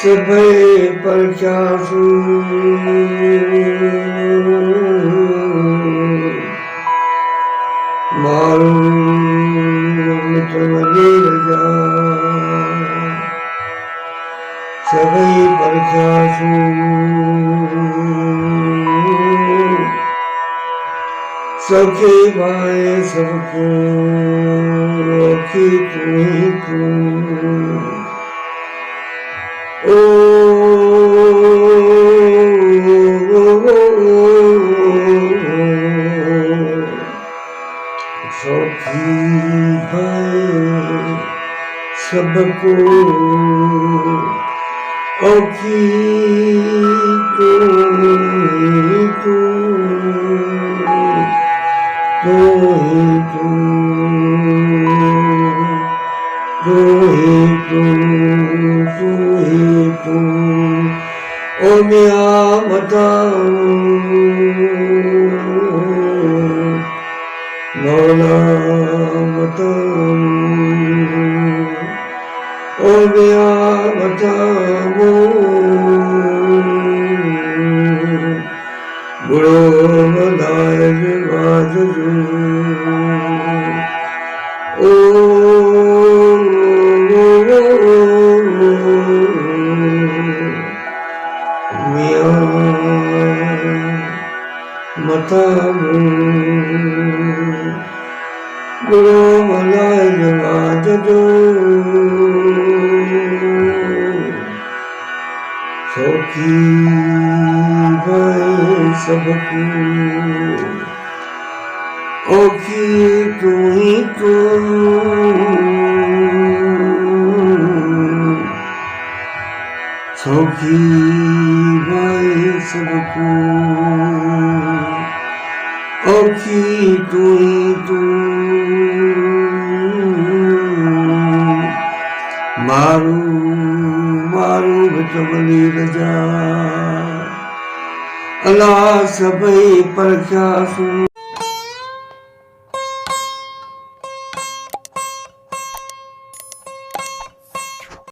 सभई परचासु मारू मित्र मली रजा सभई परचासु सखी भाई सबको की तू ही तू सखी भाई सबको औखी तू ही तू तू ही तू तू ही तू तू ही तू ओ मिया बताऊं मौला बताऊं ओ मिया बताऊं बुढ़ो मदाय बाजू मिया बताऊं बुढ़ो मदाय बाजू सखी भाई सबको औखी तू ही तू सखी भाई सबको औखी तू ही तू मारू मारू बचमली रजा अल्लाह सभई परचासु